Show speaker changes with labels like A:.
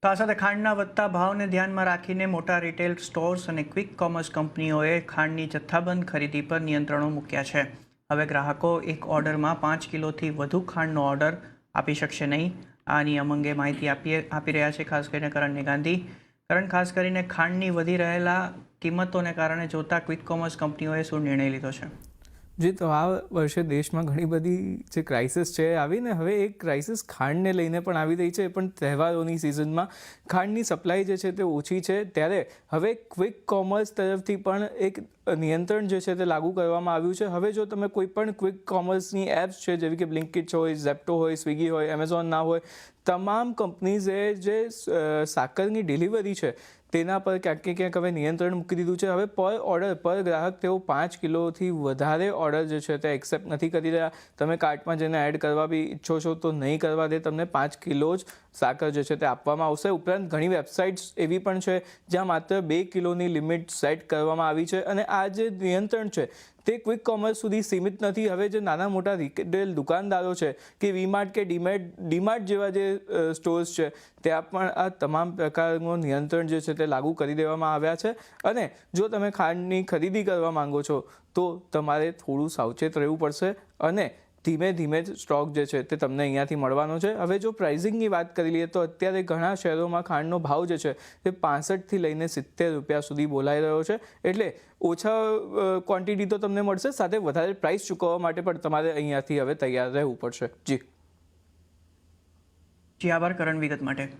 A: તો આ સાથે ખાંડના વધતા ભાવને ધ્યાનમાં રાખીને મોટા રિટેલ સ્ટોર્સ અને ક્વિક કોમર્સ કંપનીઓએ ખાંડની જથ્થાબંધ ખરીદી પર નિયંત્રણો મૂક્યા છે. હવે ગ્રાહકો એક ઓર્ડરમાં 5 કિલોથી વધુ ખાંડનો ઓર્ડર આપી શકશે નહીં. આ નિયમ અંગે માહિતી આપી રહ્યા છે ખાસ કરીને કરણ ગાંધી. કરણ, ખાસ કરીને ખાંડની વધી રહેલા કિંમતોને કારણે જોતા ક્વિક કોમર્સ કંપનીઓએ શું નિર્ણય લીધો છે?
B: જી, તો આ વર્ષે દેશમાં ઘણી બધી જે ક્રાઇસિસ છે આવીને હવે એક ક્રાઇસિસ ખાંડને લઈને પણ આવી રહી છે. પણ તહેવારોની સિઝનમાં ખાંડની સપ્લાય જે છે તે ઓછી છે, ત્યારે હવે ક્વિક કોમર્સ તરફથી પણ એક નિયંત્રણ જે છે તે લાગુ કરવામાં આવ્યું છે. હવે જો તમે કોઈ પણ ક્વિક કોમર્સની એપ્સ છે જેવી કે બ્લિંકિટ હોય, ઝેપ્ટો હોય, સ્વિગી હોય, એમેઝોન ના હોય, તમામ કંપનીઝે જે સાકરની ડિલિવરી છે તેના પર ક્યાંક ને ક્યાંક હવે નિયંત્રણ મૂકી દીધું છે. હવે પર ઓર્ડર પર ગ્રાહક તેઓ 5 કિલોથી વધારે ઓર્ડર જે છે તે એક્સેપ્ટ નથી કરી રહ્યા. તમે કાર્ટમાં જેને એડ કરવા બી ઈચ્છો છો તો નહીં કરવા દે, તમને 5 કિલો જ સાકર જે છે તે આપવામાં આવશે. ઉપરાંત ઘણી વેબસાઇટ્સ એવી પણ છે જ્યાં માત્ર 2 કિલોની લિમિટ સેટ કરવામાં આવી છે. અને આ જે નિયંત્રણ છે તે ક્વિક કોમર્સ સુધી સીમિત નથી. હવે જે નાના મોટા રિટેલ દુકાનદારો છે કે વીમાર્ટ કે ડીમાર્ટ જેવા જે સ્ટોર્સ છે ત્યાં પણ આ તમામ પ્રકારનું નિયંત્રણ જે છે તે લાગુ કરી દેવામાં આવ્યા છે. અને જો તમે ખાંડની ખરીદી કરવા માંગો છો તો તમારે થોડું સાવચેત રહેવું પડશે અને ધીમે ધીમે જ સ્ટોક જે છે તે તમને અહીંયાથી મળવાનો છે. હવે જો પ્રાઇઝિંગની વાત કરી લઈએ તો અત્યારે ઘણા શહેરોમાં ખાંડનો ભાવ જે છે તે 65થી લઈને 70 રૂપિયા સુધી બોલાઈ રહ્યો છે. એટલે ઓછા ક્વોન્ટિટી તો તમને મળશે, સાથે વધારે પ્રાઇસ ચૂકવવા માટે પણ તમારે અહીંયાથી હવે તૈયાર રહેવું પડશે. જી,
A: આભાર કરણ વિગત માટે.